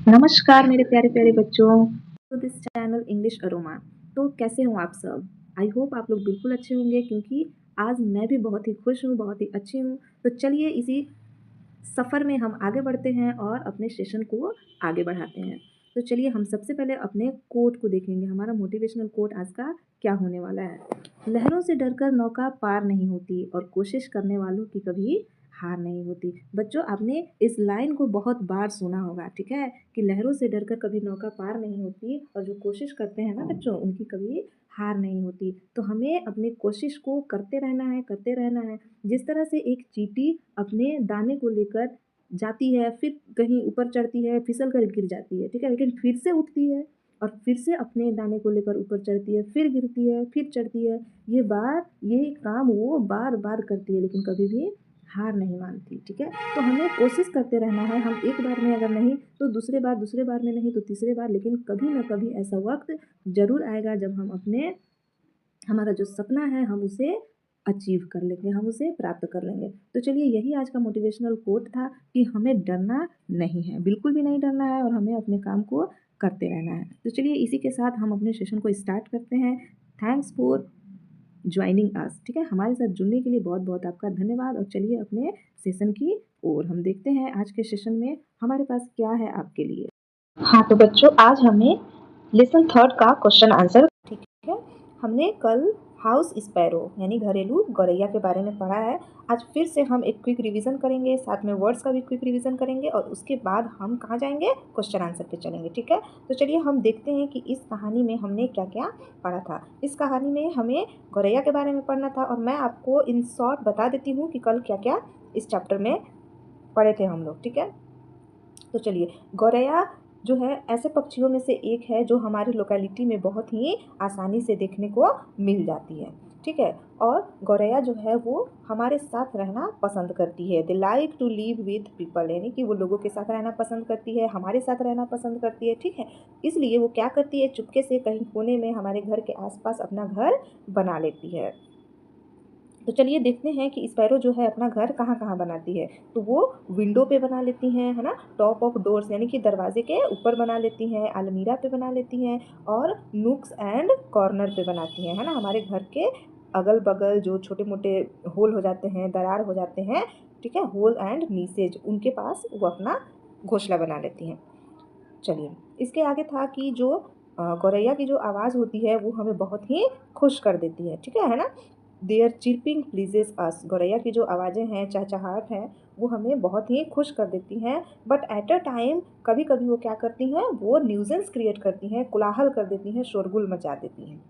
नमस्कार मेरे प्यारे प्यारे बच्चों, तो दिस चैनल इंग्लिश अरोमा। तो कैसे हो आप सब? आई होप आप लोग बिल्कुल अच्छे होंगे क्योंकि आज मैं भी बहुत ही खुश हूँ, बहुत ही अच्छी हूँ। तो चलिए इसी सफ़र में हम आगे बढ़ते हैं और अपने सेशन को आगे बढ़ाते हैं। तो चलिए हम सबसे पहले अपने कोट को देखेंगे। हमारा मोटिवेशनल कोट आज का क्या होने वाला है? लहरों से डरकर नौका पार नहीं होती और कोशिश करने वालों की कभी हार नहीं होती। बच्चों आपने इस लाइन को बहुत बार सुना होगा, ठीक है? कि लहरों से डरकर कभी नौका पार नहीं होती और जो कोशिश करते हैं ना बच्चों उनकी कभी हार नहीं होती। तो हमें अपनी कोशिश को करते रहना है, करते रहना है। जिस तरह से एक चींटी अपने दाने को लेकर जाती है, फिर कहीं ऊपर चढ़ती है, फिसल कर गिर जाती है, ठीक है? लेकिन फिर से उठती है और फिर से अपने दाने को लेकर ऊपर चढ़ती है, फिर गिरती है, फिर चढ़ती है। ये काम वो बार-बार करती है लेकिन कभी भी हार नहीं मानती, ठीक है? तो हमें कोशिश करते रहना है। हम एक बार में अगर नहीं तो दूसरे बार में नहीं तो तीसरे बार, लेकिन कभी न कभी ऐसा वक़्त ज़रूर आएगा जब हम अपने हमारा जो सपना है हम उसे अचीव कर लेंगे, हम उसे प्राप्त कर लेंगे। तो चलिए यही आज का मोटिवेशनल कोट था कि हमें डरना नहीं है, बिल्कुल भी नहीं डरना है और हमें अपने काम को करते रहना है। तो चलिए इसी के साथ हम अपने सेशन को स्टार्ट करते हैं। थैंक्स फॉर जॉइनिंग अस, ठीक है? हमारे साथ जुड़ने के लिए बहुत-बहुत आपका धन्यवाद और चलिए अपने सेशन की ओर हम देखते हैं आज के सेशन में हमारे पास क्या है आपके लिए। हाँ, तो बच्चों आज हमें लेसन थर्ड का क्वेश्चन आंसर, ठीक है? हमने कल हाउस स्पैरो यानी घरेलू गौरैया के बारे में पढ़ा है। आज फिर से हम एक क्विक रिवीजन करेंगे, साथ में वर्ड्स का भी क्विक रिवीजन करेंगे और उसके बाद हम कहाँ जाएंगे? क्वेश्चन आंसर पे चलेंगे, ठीक है? तो चलिए हम देखते हैं कि इस कहानी में हमने क्या-क्या पढ़ा था। इस कहानी में हमें गौरैया के बारे में पढ़ना था और मैं आपको इन शॉर्ट बता देती हूँ कि कल क्या-क्या इस चैप्टर में पढ़े थे हम लोग, ठीक है? तो चलिए गौरैया जो है ऐसे पक्षियों में से एक है जो हमारी लोकेलिटी में बहुत ही आसानी से देखने को मिल जाती है, ठीक है? और गौरैया जो है वो हमारे साथ रहना पसंद करती है। They like to live with people यानी कि वो लोगों के साथ रहना पसंद करती है, हमारे साथ रहना पसंद करती है, ठीक है? इसलिए वो क्या करती है, चुपके से कहीं कोने में हमारे घर के आसपास अपना घर बना लेती है। तो चलिए देखते हैं कि स्पैरो जो है अपना घर कहाँ-कहाँ बनाती है। तो वो विंडो पे बना लेती हैं, है ना? टॉप ऑफ डोर्स यानी कि दरवाजे के ऊपर बना लेती हैं, अलमीरा पे बना लेती हैं और नूक्स एंड कॉर्नर पे बनाती हैं, है ना? हमारे घर के अगल-बगल जो छोटे-मोटे होल हो जाते हैं, दरार हो जाते हैं, ठीक है? होल एंड नीसेज उनके पास वो अपना घोंसला बना लेती हैं। चलिए, इसके आगे था कि जो गौरैया की जो आवाज़ होती है वो हमें बहुत ही खुश कर देती है, ठीक है ना? देयर चिर्पिंग प्लीजेस अस, गौरैया की जो आवाज़ें हैं, चहचहाहट है, वो हमें बहुत ही खुश कर देती हैं। बट एट अ टाइम कभी-कभी वो क्या करती हैं, वो न्यूजेंस क्रिएट करती हैं, कोलाहल कर देती हैं, शोरगुल मचा देती हैं।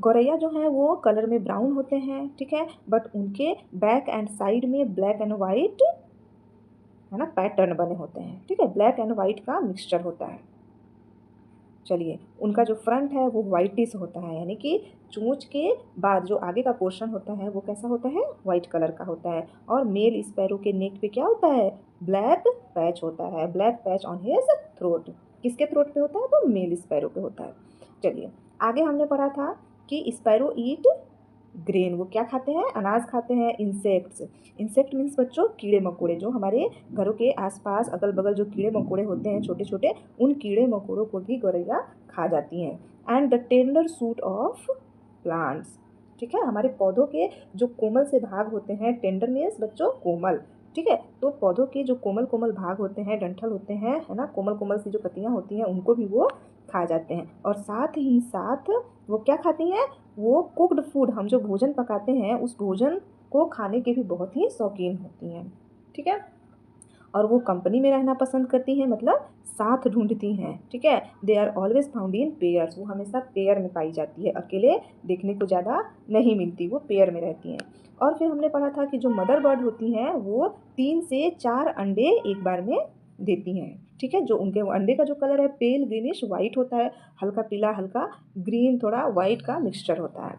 गौरैया जो हैं वो कलर में ब्राउन होते हैं, ठीक है? बट उनके बैक एंड साइड में ब्लैक एंड व्हाइट, है ना, पैटर्न बने होते हैं, ठीक है? ब्लैक एंड व्हाइट का मिक्सचर होता है। चलिए, उनका जो फ्रंट है वो व्हाइटिश होता है यानी कि चोंच के बाद जो आगे का पोर्शन होता है वो कैसा होता है? व्हाइट कलर का होता है। और मेल स्पैरो के नेक पे क्या होता है? ब्लैक पैच होता है, black patch on his throat. किसके थ्रोट पे होता है? तो मेल स्पैरो पे होता है। चलिए, आगे हमने पढ़ा था कि स्पैरो ईट ग्रेन, वो क्या खाते हैं? अनाज खाते हैं। इंसेक्ट्स, इंसेक्ट मीन्स बच्चों कीड़े मकोड़े, जो हमारे घरों के आसपास अगल बगल जो कीड़े मकोड़े होते हैं छोटे छोटे, उन कीड़े मकोड़ों को भी गौरैया खा जाती हैं। And the tender suit of plants, ठीक है? हमारे पौधों के जो कोमल से भाग होते हैं, टेंडर मीन्स बच्चों कोमल, ठीक है? तो पौधों के जो कोमल कोमल भाग होते हैं, डंठल होते हैं, है ना, कोमल कोमल सी जो पत्तियां होती हैं उनको भी वो खा जाते हैं। और साथ ही साथ वो क्या खाती हैं? वो कुक्ड फूड, हम जो भोजन पकाते हैं उस भोजन को खाने के भी बहुत ही शौकीन होती हैं, ठीक है? और वो कंपनी में रहना पसंद करती हैं, मतलब साथ ढूंढती हैं, ठीक है? They are always found in pairs, वो हमेशा पेयर में पाई जाती है, अकेले देखने को ज़्यादा नहीं मिलती, वो पेयर में रहती हैं। और फिर हमने पढ़ा था कि जो मदर बर्ड होती हैं वो 3 से 4 अंडे एक बार में देती हैं, ठीक है? जो उनके अंडे का जो कलर है पेल ग्रीनिश वाइट होता है, हल्का पीला हल्का ग्रीन थोड़ा वाइट का मिक्सचर होता है।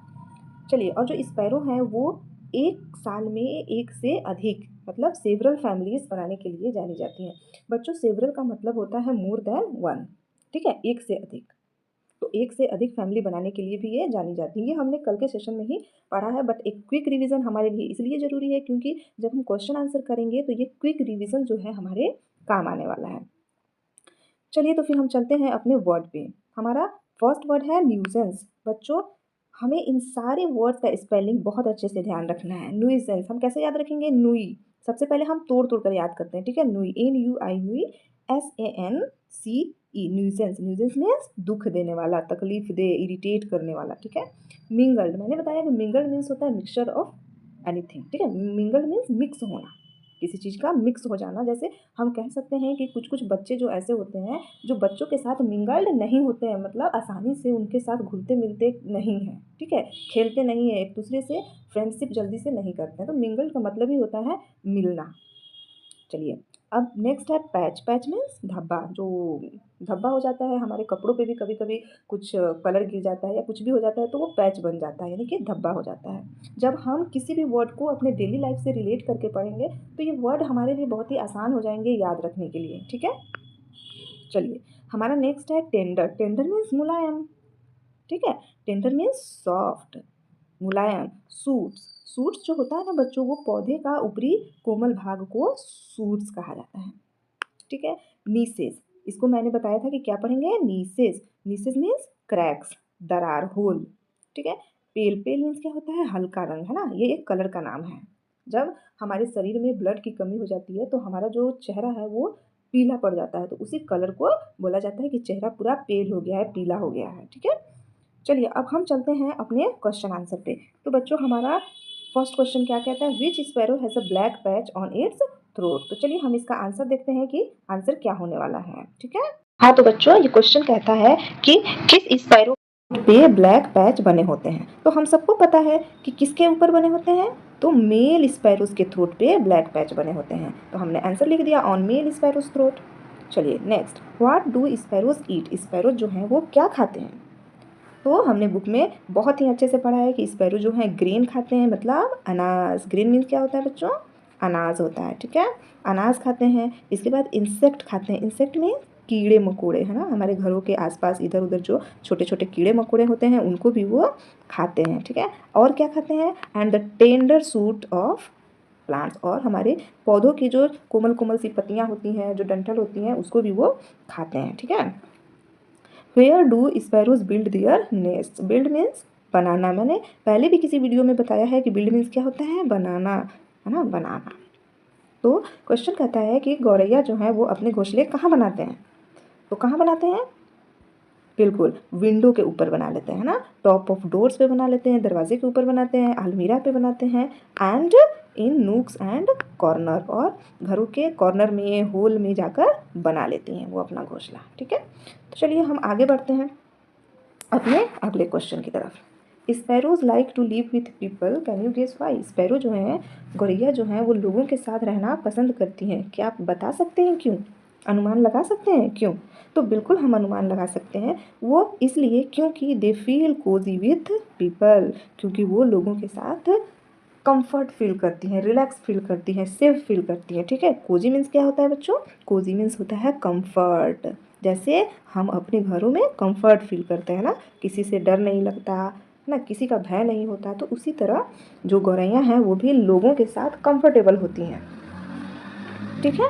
चलिए, और जो स्पैरो हैं वो एक साल में एक से अधिक, मतलब सेवरल फैमिलीज बनाने के लिए जानी जाती हैं। बच्चों सेवरल का मतलब होता है मोर देन वन, ठीक है? एक से अधिक। तो एक से अधिक फैमिली बनाने के लिए भी ये जानी जाती है। ये हमने कल के सेशन में ही पढ़ा है, बट एक क्विक रिवीजन हमारे लिए इसलिए ज़रूरी है क्योंकि जब हम क्वेश्चन आंसर करेंगे तो ये क्विक रिवीजन जो है हमारे काम आने वाला है। चलिए तो फिर हम चलते हैं अपने वर्ड पे। हमारा फर्स्ट वर्ड है न्यूजेंस। बच्चों, हमें इन सारे वर्ड्स का स्पेलिंग बहुत अच्छे से ध्यान रखना है। न्यूजेंस हम कैसे याद रखेंगे? नुई। सबसे पहले हम तोड़ तोड़ कर याद करते हैं, ठीक है। नुई, NUI, नुई, SANCE, न्यूजेंस। न्यूजेंस मीन्स दुख देने वाला, तकलीफ दे, इरिटेट करने वाला, ठीक है। मिंगल्ड, मैंने बताया कि मिंगल्ड मीन्स होता है मिक्सचर ऑफ एनीथिंग, ठीक है। मिंगल्ड मीन्स मिक्स होना, किसी चीज़ का मिक्स हो जाना। जैसे हम कह सकते हैं कि कुछ कुछ बच्चे जो ऐसे होते हैं जो बच्चों के साथ मिंगल्ड नहीं होते हैं, मतलब आसानी से उनके साथ घुलते मिलते नहीं हैं, ठीक है। खेलते नहीं है, एक दूसरे से फ्रेंडशिप जल्दी से नहीं करते हैं। तो मिंगल्ड का मतलब ही होता है मिलना। चलिए, अब नेक्स्ट है पैच। पैच मीन्स धब्बा। जो धब्बा हो जाता है हमारे कपड़ों पे भी, कभी कभी कुछ कलर गिर जाता है या कुछ भी हो जाता है तो वो पैच बन जाता है, यानी कि धब्बा हो जाता है। जब हम किसी भी वर्ड को अपने डेली लाइफ से रिलेट करके पढ़ेंगे तो ये वर्ड हमारे लिए बहुत ही आसान हो जाएंगे याद रखने के लिए, ठीक है। चलिए, हमारा नेक्स्ट है टेंडर। टेंडर मीन्स मुलायम, ठीक है। टेंडर मीन्स सॉफ्ट, मुलायम। सूट्स, सूट्स जो होता है ना बच्चों, वो पौधे का ऊपरी कोमल भाग को सूट्स कहा जाता है, ठीक है। नीसेस, इसको मैंने बताया था कि क्या पढ़ेंगे? नीसेस। नीसेस मीन्स क्रैक्स, दरार, होल, ठीक है। पेल, पेल मीन्स क्या होता है? हल्का रंग, है ना। ये एक कलर का नाम है। जब हमारे शरीर में ब्लड की कमी हो जाती है तो हमारा जो चेहरा है वो पीला पड़ जाता है, तो उसी कलर को बोला जाता है कि चेहरा पूरा पेल हो गया है, पीला हो गया है, ठीक है। चलिए, अब हम चलते हैं अपने क्वेश्चन आंसर पे। तो बच्चों, हमारा फर्स्ट क्वेश्चन क्या कहता है? Which sparrow has a black patch on its throat. तो चलिए हम इसका आंसर देखते हैं कि आंसर क्या होने वाला है, ठीक है। हाँ, तो बच्चों ये क्वेश्चन कहता है कि किस स्पैरो पे ब्लैक पैच बने होते हैं। तो हम सबको पता है कि किसके ऊपर बने होते हैं, तो मेल स्पैरोज के थ्रोट पे ब्लैक पैच बने होते हैं। तो हमने आंसर लिख दिया ऑन मेल स्पैरोज थ्रोट। चलिए next, what do sparrows eat. Sparrows जो हैं वो क्या खाते हैं? तो हमने बुक में बहुत ही अच्छे से पढ़ा है कि स्पैरो जो है ग्रेन खाते हैं, मतलब अनाज। ग्रेन मीन्स क्या होता है बच्चों? अनाज होता है, ठीक है। अनाज खाते हैं। इसके बाद इंसेक्ट खाते हैं। इंसेक्ट मीन्स कीड़े मकोड़े, है ना। हमारे घरों के आसपास इधर उधर जो छोटे छोटे कीड़े मकोड़े होते हैं उनको भी वो खाते हैं, ठीक है। और क्या खाते हैं? And the tender suit of plants, और हमारे पौधों की जो कोमल कोमल सी पत्तियाँ होती हैं, जो डंठल होती हैं, उसको भी वो खाते हैं, ठीक है। Where do sparrows build their nest. Build means बनाना। मैंने पहले भी किसी वीडियो में बताया है कि बिल्ड मीन्स क्या होता है? बनाना, है ना, बनाना। तो क्वेश्चन कहता है कि गौरैया जो है वो अपने घोंसले कहाँ बनाते हैं? तो कहाँ बनाते हैं? बिल्कुल, विंडो के ऊपर बना लेते हैं ना, टॉप ऑफ डोर्स पे बना लेते हैं, दरवाजे के ऊपर बनाते हैं, अलमीरा पे बनाते हैं, and in nooks and corner, और घरों के कॉर्नर में, होल में जाकर बना लेती हैं वो अपना घोंसला, ठीक है। तो चलिए हम आगे बढ़ते हैं अपने अगले क्वेश्चन की तरफ। Sparrows like to live with people, can you guess why. Sparrow जो हैं, गौरैया जो हैं, वो लोगों के साथ रहना पसंद करती हैं। क्या आप बता सकते हैं क्यों? अनुमान लगा सकते हैं क्यों? तो बिल्कुल हम अनुमान लगा सकते हैं। वो इसलिए क्योंकि they feel cosy with people, क्योंकि वो लोगों के साथ कंफर्ट फील करती हैं, रिलैक्स फील करती हैं, सेफ फील करती हैं, ठीक है। कोजी मीन्स क्या होता है बच्चों? कोजी मीन्स होता है कंफर्ट। जैसे हम अपने घरों में कंफर्ट फील करते हैं ना, किसी से डर नहीं लगता ना, किसी का भय नहीं होता, तो उसी तरह जो गौरैयाँ हैं वो भी लोगों के साथ कंफर्टेबल होती हैं, ठीक है।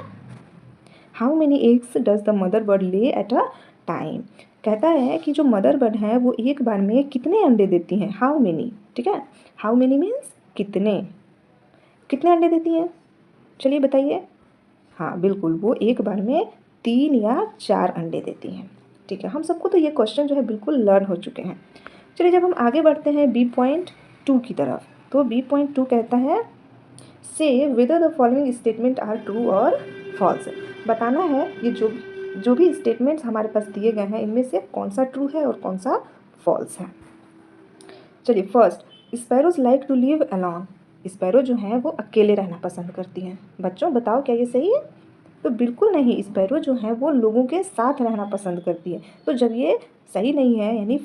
How many eggs does the mother bird ले एट अ टाइम। कहता है कि जो मदर बर्ड है वो एक बार में कितने अंडे देती हैं? हाउ मेनी, ठीक है। हाउ मेनी मीन्स कितने, कितने अंडे देती हैं? चलिए बताइए। हाँ बिल्कुल, वो एक बार में 3 या 4 अंडे देती हैं, ठीक है। हम सबको तो ये क्वेश्चन जो है बिल्कुल लर्न हो चुके हैं। चलिए जब हम आगे बढ़ते हैं B.2 की तरफ, तो B.2 कहता है say whether the following statement are true और फॉल्स। बताना है ये जो भी स्टेटमेंट्स हमारे पास दिए गए हैं इनमें से कौन सा ट्रू है और कौन सा फॉल्स है। चलिए first, sparrows like to live alone. Sparrow जो हैं वो अकेले रहना पसंद करती हैं। बच्चों बताओ क्या ये सही है? तो बिल्कुल नहीं, स्पैरो जो हैं वो लोगों के साथ रहना पसंद करती है। तो जब ये सही नहीं है यानी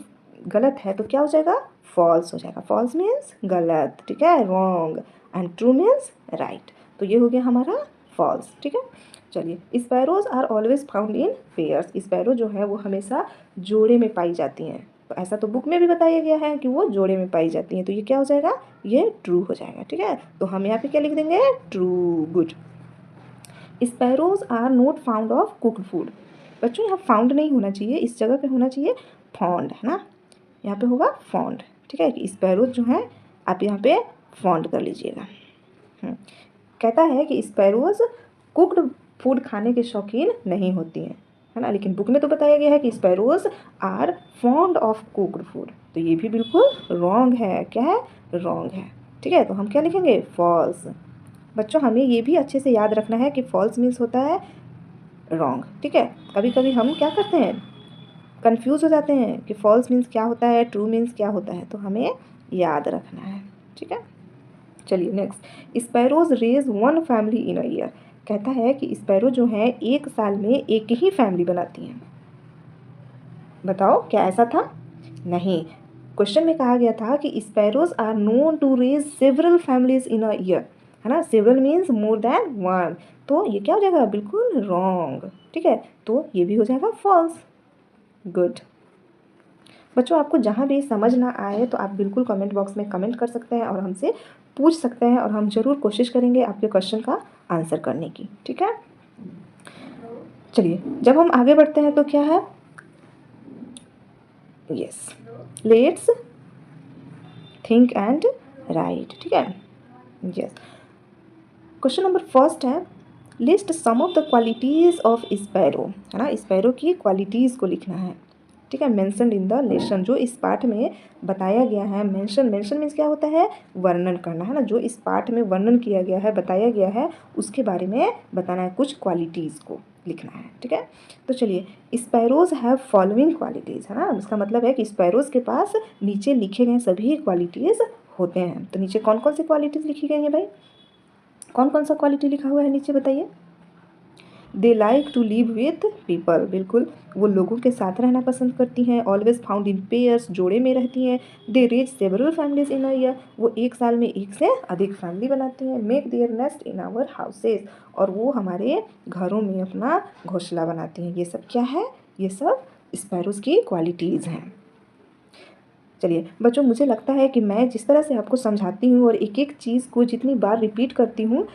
गलत है तो क्या हो जाएगा? फॉल्स हो जाएगा। फॉल्स मीन्स गलत, ठीक है, wrong, and true means right. तो ये हो गया हमारा फॉल्स, ठीक है। चलिए, sparrows are always found in pairs. Sparrow जो है वो हमेशा जोड़े में पाई जाती हैं। तो ऐसा तो बुक में भी बताया गया है कि वो जोड़े में पाई जाती हैं, तो ये क्या हो जाएगा? ये ट्रू हो जाएगा, ठीक है। तो हम यहाँ पे क्या लिख देंगे? True, good. Sparrows are not found of cooked food. बच्चों यहाँ फाउंड नहीं होना चाहिए, इस जगह पे होना चाहिए फॉन्ड, है ना, यहाँ पे होगा फॉन्ड, ठीक है, कि स्पैरोज जो हैं आप यहाँ पे फॉन्ड कर लीजिएगा। कहता है कि स्पैरोज कुक्ड फूड खाने के शौकीन नहीं होती हैं, है ना, लेकिन बुक में तो बताया गया है कि sparrows are fond of cooked food, तो ये भी बिल्कुल रॉन्ग है। क्या है? रॉन्ग है, ठीक है। तो हम क्या लिखेंगे? फॉल्स। बच्चों हमें ये भी अच्छे से याद रखना है कि फॉल्स मीन्स होता है रॉन्ग, ठीक है। कभी कभी हम क्या करते हैं, कंफ्यूज हो जाते हैं कि फॉल्स मीन्स क्या होता है, ट्रू मीन्स क्या होता है, तो हमें याद रखना है, ठीक है। चलिए next, sparrows raise one family in a year. कहता है कि स्पैरो जो है एक साल में एक ही फैमिली बनाती हैं। बताओ क्या ऐसा था? नहीं, क्वेश्चन में कहा गया था कि sparrows are known to raise several families in a year, है ना, several means more than one, तो ये क्या हो जाएगा? बिल्कुल रॉन्ग, ठीक है, तो ये भी हो जाएगा फॉल्स। गुड। बच्चों आपको जहाँ भी समझ ना आए तो आप बिल्कुल कमेंट बॉक्स में कमेंट कर सकते हैं और हमसे पूछ सकते हैं, और हम ज़रूर कोशिश करेंगे आपके क्वेश्चन का आंसर करने की, ठीक है। चलिए जब हम आगे बढ़ते हैं तो क्या है, yes, let's think and write, ठीक है, यस। क्वेश्चन नंबर फर्स्ट है, list some of the qualities of sparrow, है ना, स्पैरो की क्वालिटीज़ को लिखना है, ठीक है। मेंशन इन द लेसन, जो इस पाठ में बताया गया है, मेंशन मीन्स क्या होता है? वर्णन करना, है ना, जो इस पाठ में वर्णन किया गया है, बताया गया है, उसके बारे में बताना है, कुछ क्वालिटीज़ को लिखना है, ठीक है। तो चलिए, स्पैरोज हैव फॉलोइंग क्वालिटीज़, है ना, इसका मतलब है कि स्पैरोज के पास नीचे लिखे गए सभी क्वालिटीज़ होते हैं। तो नीचे कौन कौन सी क्वालिटीज़ लिखी गई हैं भाई? कौन कौन सा क्वालिटी लिखा हुआ है नीचे बताइए? They like to live with people, बिल्कुल वो लोगों के साथ रहना पसंद करती हैं। ऑलवेज फाउंड इन पेयर्स, जोड़े में रहती हैं। They raise several families in a year, वो एक साल में एक से अधिक फैमिली बनाती हैं। Make their nest in our houses, और वो हमारे घरों में अपना घोंसला बनाती हैं। ये सब क्या है? ये सब स्पैरोज की क्वालिटीज़ हैं। चलिए बच्चों, मुझे लगता है कि मैं जिस तरह से आपको समझाती हूँ और एक एक चीज़ को जितनी बार रिपीट करती हूँ,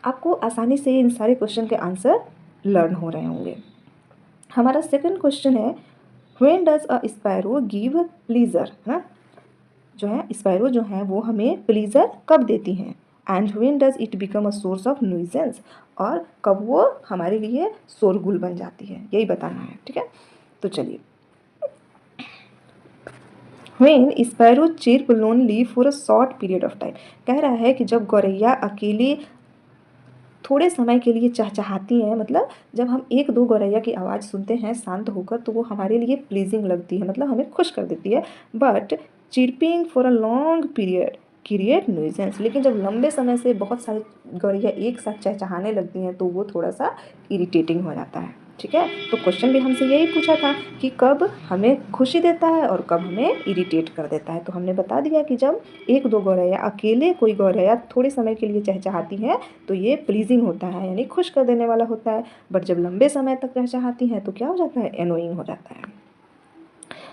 आपको आसानी से इन सारे क्वेश्चन के आंसर लर्न हो रहे होंगे। हमारा सेकंड क्वेश्चन है, when does a sparrow give pleaser, है ना, जो है स्पैरो जो है वो हमें प्लीजर कब देती हैं। And when does it become a source of nuisance, और कब वो हमारे लिए शोरगुल बन जाती है, यही बताना है, ठीक है। तो चलिए, when sparrow chirp lonely for a short period of time, कह रहा है कि जब गौरैया अकेले थोड़े समय के लिए चहचहाती हैं, मतलब जब हम एक दो गौरैया की आवाज़ सुनते हैं शांत होकर, तो वो हमारे लिए प्लीजिंग लगती है, मतलब हमें खुश कर देती है। But chirping for a long period create nuisance, लेकिन जब लंबे समय से बहुत सारी गौरैया एक साथ चहचहाने लगती हैं तो वो थोड़ा सा इरिटेटिंग हो जाता है, ठीक है। तो क्वेश्चन भी हमसे यही पूछा था कि कब हमें खुशी देता है और कब हमें इरिटेट कर देता है। तो हमने बता दिया कि जब एक दो गौरैया, अकेले कोई गौरैया थोड़े समय के लिए चहचहाती है तो ये प्लीजिंग होता है, यानी खुश कर देने वाला होता है। बट जब लंबे समय तक चहचहाती हैं तो क्या हो जाता है? एनोइंग हो जाता है।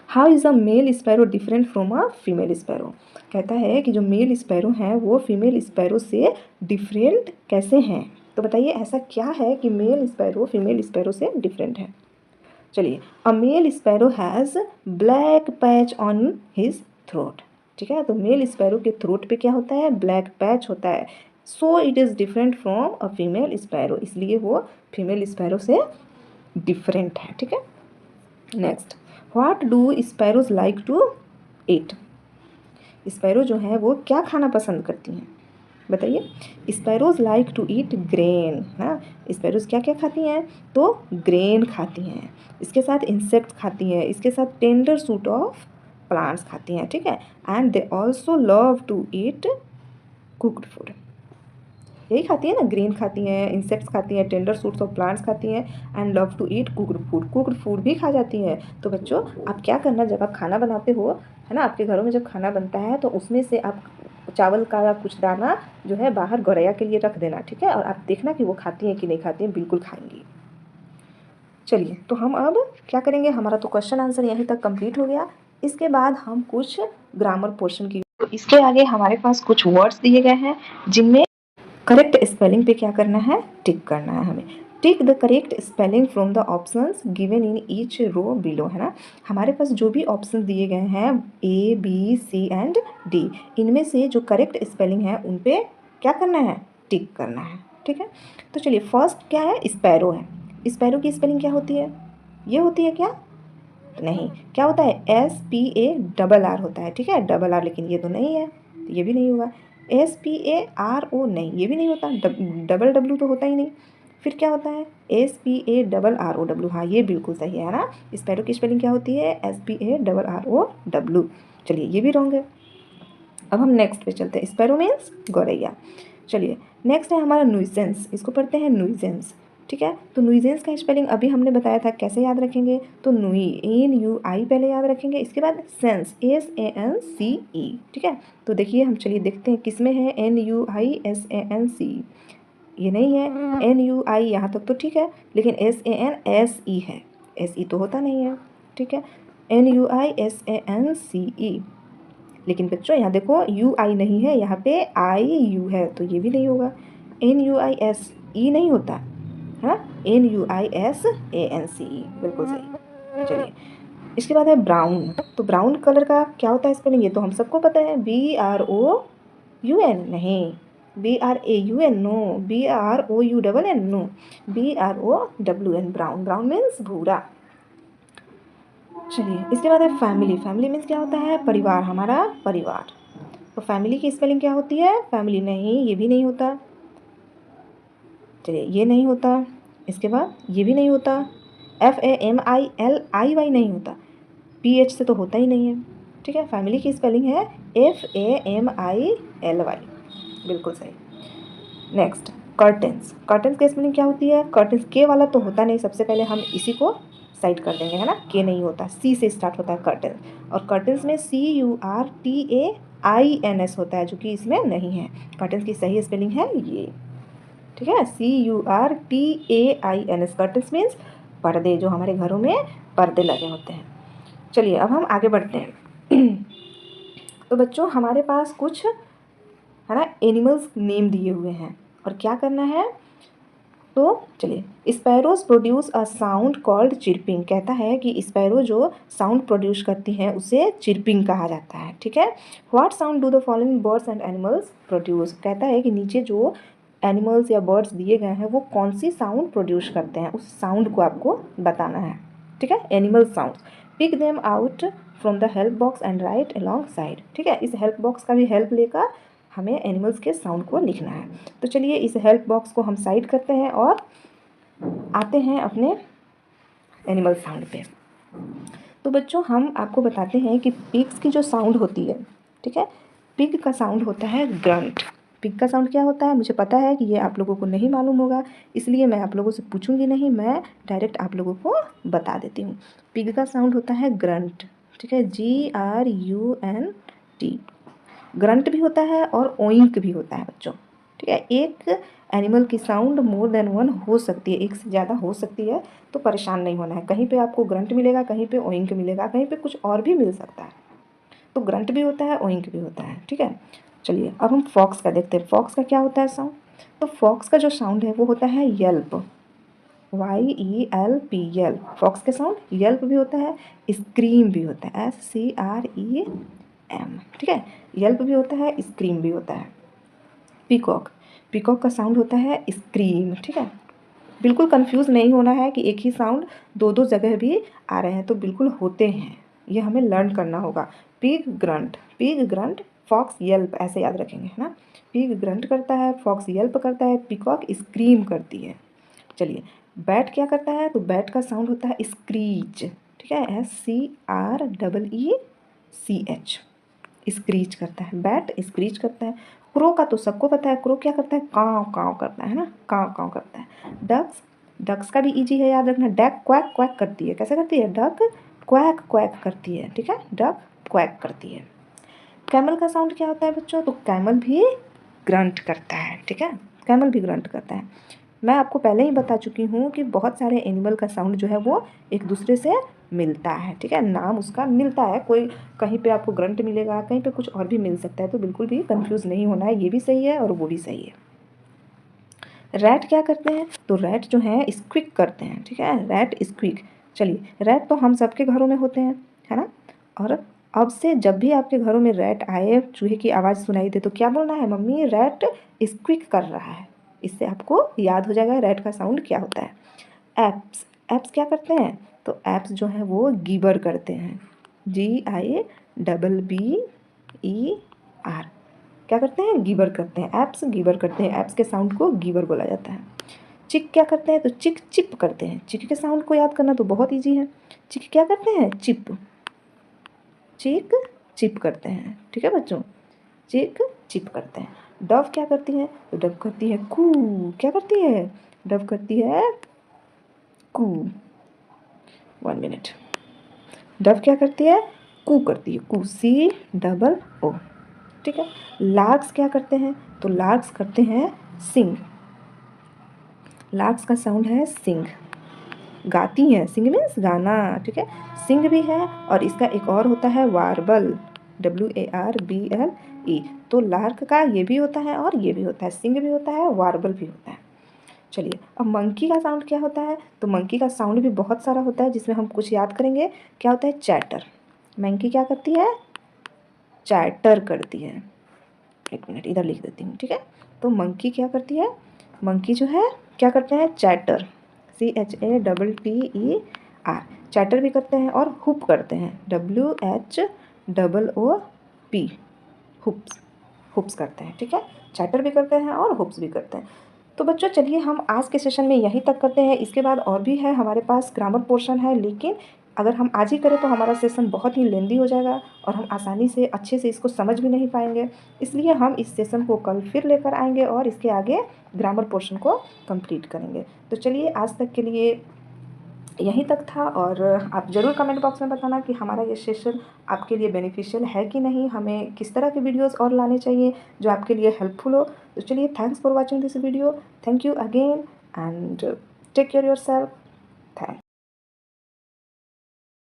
How is a male sparrow different from a female sparrow, कहता है कि जो मेल स्पैरो हैं वो फीमेल स्पैरो से डिफरेंट कैसे हैं। तो बताइए ऐसा क्या है कि मेल स्पैरो फीमेल स्पैरो से डिफरेंट है। चलिए, a male sparrow has black patch on his throat, ठीक है। तो मेल स्पैरो के थ्रोट पे क्या होता है? ब्लैक पैच होता है। So it is different from a female sparrow, इसलिए वो फीमेल स्पैरो से डिफरेंट है, ठीक है। Next, what do sparrows like to eat, sparrow जो है वो क्या खाना पसंद करती हैं बताइए। Sparrows like to eat grain, हाँ, स्पैरोज क्या क्या खाती हैं? तो ग्रेन खाती हैं, इसके साथ इंसेक्ट्स खाती हैं, इसके साथ टेंडर सूट ऑफ प्लांट्स खाती हैं, ठीक है। And they also love to eat cooked food, यही खाती है ना, ग्रेन खाती हैं, इंसेक्ट्स खाती हैं, टेंडर सूट्स ऑफ प्लांट्स खाती हैं, and love to eat cooked food भी खा जाती हैं। तो बच्चों आप क्या करना, जब आप खाना बनाते हो, है ना, आपके घरों में जब खाना बनता है तो उसमें से आप चावल का कुछ दाना जो है बाहर गौरैया के लिए रख देना, ठीक है, और आप देखना कि वो खाती हैं कि नहीं खाती हैं, बिल्कुल खाएंगी। चलिए तो हम अब क्या करेंगे, हमारा तो क्वेश्चन आंसर यहीं तक कंप्लीट हो गया। इसके बाद हम कुछ ग्रामर पोर्शन की, तो इसके आगे हमारे पास कुछ वर्ड्स दिए गए हैं जिनमें करेक्ट स्पेलिंग पे क्या करना है? टिक करना है हमें। Tick the correct spelling from the options given in each row below, है ना। हमारे पास जो भी ऑप्शन दिए गए हैं A, B, C and D, इनमें से जो करेक्ट स्पेलिंग है उन पे क्या करना है, टिक करना है, ठीक है। तो चलिए फर्स्ट क्या है, स्पैरो है। स्पैरो की स्पेलिंग क्या होती है, ये होती है क्या, नहीं, क्या होता है, SPARR होता है, ठीक है, डबल आर, लेकिन ये तो नहीं है, तो ये भी नहीं होगा। SPARO नहीं, ये भी नहीं होता, डबल W तो होता ही नहीं। फिर क्या होता है, SPARROW, हाँ ये बिल्कुल सही है ना। स्पैरो की स्पेलिंग क्या होती है, SPARROW। चलिए ये भी रॉन्ग है। अब हम नेक्स्ट पे चलते हैं, स्पैरो मीन्स गौरैया। चलिए नेक्स्ट है हमारा नुइसेंस, इसको पढ़ते हैं नुइसेंस, ठीक है। तो नुइसेंस का स्पेलिंग अभी हमने बताया था, कैसे याद रखेंगे, तो नुई NUI पहले याद रखेंगे, इसके बाद सेंस SANCE, ठीक है। तो देखिए हम चलिए देखते हैं किस में है, NUISANCE, ये नहीं है, NUI यहाँ तक तो ठीक है, लेकिन SANSE है, SE तो होता नहीं है, ठीक है, NUISANCE। लेकिन बच्चों यहाँ देखो UI नहीं है, यहाँ पे IU है, तो ये भी नहीं होगा। NUISE नहीं होता है ना, NUISANCE, बिल्कुल सही। चलिए इसके बाद है ब्राउन। तो ब्राउन कलर का क्या होता है स्पेलिंग, ये तो हम सबको पता है, BROUN नहीं, BRAUN no, BROUNN no, BROWN, brown, brown means भूरा। चलिए इसके बाद है फैमिली। फैमिली मीन्स क्या होता है, परिवार, हमारा परिवार। तो फैमिली की स्पेलिंग क्या होती है, फैमिली नहीं, ये भी नहीं होता, चलिए ये नहीं होता, इसके बाद ये भी नहीं होता, FAMILIY नहीं होता, PH से तो होता ही नहीं है, ठीक है। फैमिली की स्पेलिंग है FAMILY, बिल्कुल सही। Next curtains. कर्टेंस की स्पेलिंग क्या होती है, कर्टेंस के वाला तो होता नहीं, सबसे पहले हम इसी को साइड कर देंगे, है ना, के नहीं होता, C से स्टार्ट होता है कर्टेंस, और कर्टेंस में CURTAINS होता है, जो कि इसमें नहीं है। कर्टेंस की सही स्पेलिंग है ये, ठीक है, CURTAINS। कर्टेंस मीन्स पर्दे, जो हमारे घरों में पर्दे लगे होते हैं। चलिए अब हम आगे बढ़ते हैं। तो बच्चों हमारे पास कुछ है ना एनिमल्स नेम दिए हुए हैं, और क्या करना है, तो चलिए sparrows produce a sound called chirping, कहता है कि स्पैरो जो साउंड प्रोड्यूस करती हैं उसे चिरपिंग कहा जाता है, ठीक है। What sound do the following birds and animals produce, कहता है कि नीचे जो एनिमल्स या बर्ड्स दिए गए हैं वो कौन सी साउंड प्रोड्यूस करते हैं, उस साउंड को आपको बताना है, ठीक है। Animal sound, pick them out from the help box and write alongside, ठीक है। इस हेल्प बॉक्स का भी हेल्प लेकर हमें एनिमल्स के साउंड को लिखना है। तो चलिए इस हेल्प बॉक्स को हम साइड करते हैं और आते हैं अपने एनिमल साउंड पे। तो बच्चों हम आपको बताते हैं कि पिग्स की जो साउंड होती है, ठीक है, पिग का साउंड होता है ग्रंट। पिग का साउंड क्या होता है, मुझे पता है कि ये आप लोगों को नहीं मालूम होगा, इसलिए मैं आप लोगों से पूछूंगी नहीं, मैं डायरेक्ट आप लोगों को बता देती हूँ। पिग का साउंड होता है ग्रंट, ठीक है, GRUNT। ग्रंट भी होता है और ओइंक भी होता है बच्चों, ठीक है। एक एनिमल की साउंड मोर देन वन हो सकती है, एक से ज़्यादा हो सकती है, तो परेशान नहीं होना है। कहीं पे आपको ग्रंट मिलेगा, कहीं पे ओइंक मिलेगा, कहीं पे कुछ और भी मिल सकता है। तो ग्रंट भी होता है, ओइंक भी होता है, ठीक है। चलिए अब हम फॉक्स का देखते हैं, फॉक्स का क्या होता है साउंड। तो फॉक्स का जो साउंड है वो होता है यल्प, YELP, यल्प। फॉक्स के साउंड यल्प भी होता है, स्क्रीम भी होता है, SCREM, ठीक है। यल्प भी होता है, स्क्रीम भी होता है। पीकॉक, पीकॉक का साउंड होता है स्क्रीम, ठीक है। बिल्कुल कंफ्यूज नहीं होना है कि एक ही साउंड दो दो जगह भी आ रहे हैं, तो बिल्कुल होते हैं, ये हमें लर्न करना होगा। पिग ग्रंट, फॉक्स यल्प, ऐसे याद रखेंगे, है ना। पिग ग्रंट करता है, फॉक्स यल्प करता है, पीकॉक स्क्रीम करती है। चलिए बैट क्या करता है, तो बैट का साउंड होता है स्क्रीच, ठीक है, SCREECH, स्क्रीच करता है, बैट स्क्रीच करता है। क्रो का तो सबको पता है, क्रो क्या करता है, काव काव करता है ना, काव काव करता है। डक्स का भी इजी है याद रखना, डक क्वैक क्वैक करती है, कैसे करती है, डक क्वैक क्वैक करती है, ठीक है, डक क्वैक करती है। कैमल का साउंड क्या होता है बच्चों, तो कैमल भी ग्रंट करता है, ठीक है, कैमल भी ग्रंट करता है। मैं आपको पहले ही बता चुकी हूँ कि बहुत सारे एनिमल का साउंड जो है वो एक दूसरे से मिलता है, ठीक है, नाम उसका मिलता है, कोई कहीं पे आपको ग्रंट मिलेगा, कहीं पे कुछ और भी मिल सकता है, तो बिल्कुल भी कंफ्यूज नहीं होना है, ये भी सही है और वो भी सही है। रैट क्या करते हैं, तो रैट जो है स्क्विक करते हैं, ठीक है, रैट स्क्विक। चलिए रैट तो हम सबके घरों में होते हैं, है ना। और अब से जब भी आपके घरों में रैट आए, चूहे की आवाज़ सुनाई दे, तो क्या बोलना है, मम्मी रैट स्क्विक कर रहा है। इससे आपको याद हो जाएगा रैट का साउंड क्या होता है। एप्स, एप्स क्या करते हैं, तो एप्स जो है वो गिबर करते हैं, GIBBER। क्या करते हैं, गिबर करते हैं, एप्स गिबर करते हैं, एप्स के साउंड को गिबर बोला जाता है। चिक क्या करते हैं, तो चिक चिप करते हैं। चिक के साउंड को याद करना तो बहुत ईजी है। चिक क्या करते हैं, चिप, चिक चिप करते हैं, ठीक है बच्चों, चिक चिप करते हैं। डव क्या करती है, तो डव करती है कू। क्या करती है, डव करती है कू। 1 मिनट। डव क्या करती है, कू करती है, कू, COO, ठीक है। लार्क्स क्या करते हैं, तो लार्क्स करते हैं सिंग। लार्क्स का साउंड है सिंग, गाती हैं, सिंग मीन्स गाना, ठीक है। सिंग भी है और इसका एक और होता है वार्बल, WARBLE। तो लार्क का ये भी होता है और ये भी होता है, सिंग भी होता है, वार्बल भी होता है। चलिए अब मंकी का साउंड क्या होता है, तो मंकी का साउंड भी बहुत सारा होता है, जिसमें हम कुछ याद करेंगे। क्या होता है, चैटर। मंकी क्या करती है, चैटर करती है। 1 मिनट इधर लिख देती हूँ, ठीक है। तो मंकी क्या करती है, मंकी जो है क्या करते हैं, चैटर, CHATTER। चैटर भी करते हैं और हुप करते हैं, WHOOP, हुप्स, हुप्स करते हैं, ठीक है। चैटर भी करते हैं और हुप्स भी करते हैं। तो बच्चों चलिए हम आज के सेशन में यहीं तक करते हैं। इसके बाद और भी है हमारे पास, ग्रामर पोर्शन है, लेकिन अगर हम आज ही करें तो हमारा सेशन बहुत ही लेंदी हो जाएगा और हम आसानी से अच्छे से इसको समझ भी नहीं पाएंगे। इसलिए हम इस सेशन को कल फिर लेकर आएंगे और इसके आगे ग्रामर पोर्शन को कंप्लीट करेंगे। तो चलिए आज तक के लिए यहीं तक था, और आप ज़रूर कमेंट बॉक्स में बताना कि हमारा ये सेशन आपके लिए बेनिफिशियल है कि नहीं, हमें किस तरह के वीडियोस और लाने चाहिए जो आपके लिए हेल्पफुल हो। तो चलिए, thanks for watching this video, thank you again and take care yourself.